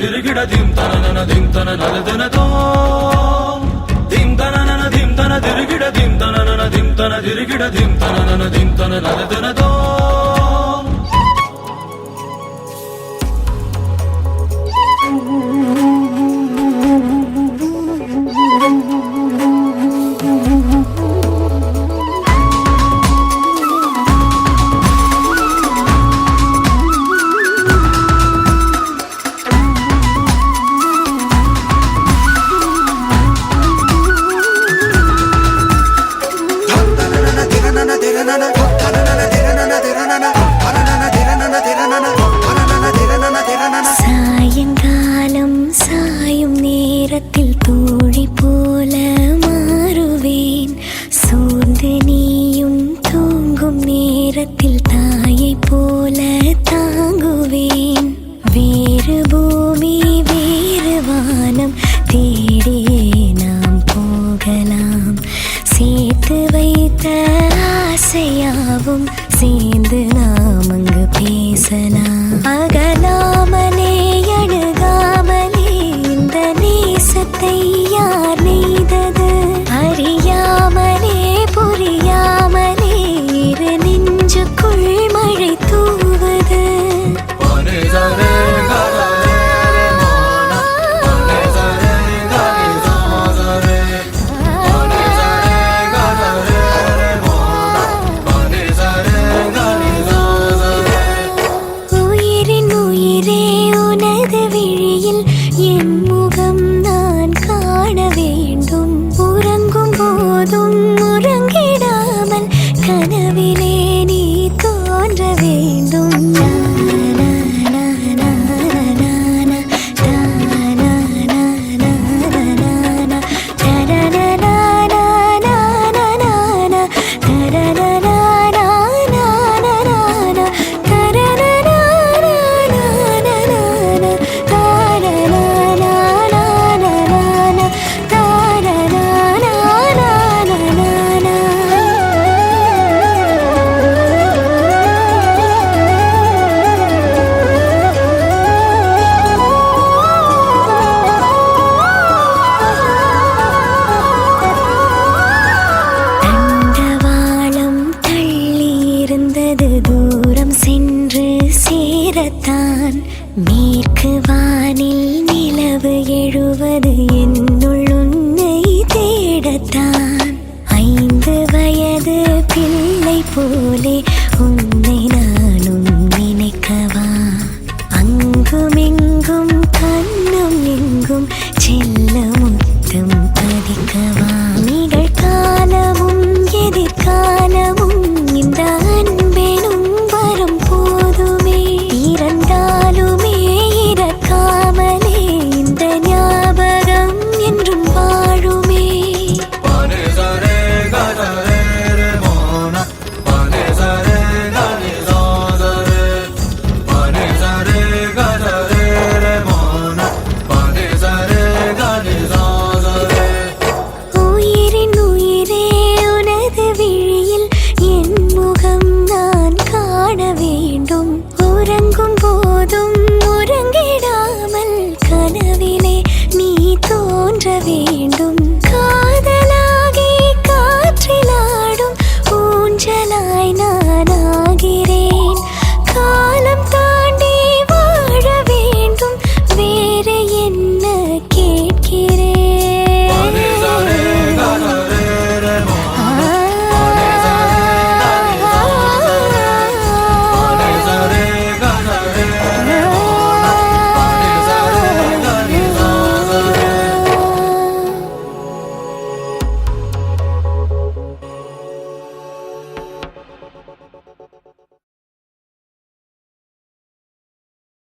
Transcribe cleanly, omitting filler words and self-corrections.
dirigida dim tanana nadana to dim tanana dirigida dim tanana dirigida dim tanana nadana to சாயங்காலம் சாயும் நேரத்தில் தோழி போல மாறுவேன். சோர்ந்து நீயும் தூங்கும் நேரத்தில் தாயை போல தாங்குவேன். வேறு பூமி வேறு வானம் தேடியே நாம் போகலாம். சேர்த்து வைத்த ஆசையாவும் சேர்ந்து நாம் அங்கு பேசலாம். அகலாமலே அணுகாமலே இந்த நேசத்தை யார் நெய்தது? அறியாமலே புரியாமலே இரு நெஞ்சுக்குள் மழை தூவது. கனவிலே நீ தோன்ற வேண்டும். தூரம் சென்று சேரத்தான் மேற்கு வானில் நிலவு எழுவது என்னுள் உன்னை தேடத்தான். 5 வயது பிள்ளை போலே உன்னை நானும் நினைக்கவா? அங்குமெங்கும் கண்ணும் எங்கும் செல்ல முத்தம் பதிக்கவா? நிகழ்காலமும் எதிர்காலமும் இந்த அன்பெனும் வரும் போதுமே இறந்தாலுமே இறக்காமலே இந்த ஞாபகம் என்றும் வாழுமே. உயிரின் உயிரே உனது விழியில் என் முகம் நான் காண வேண்டும். உறங்கும் போதும் உறங்கிடாமல் கனவிலே நீ தோன்ற வேண்டும்.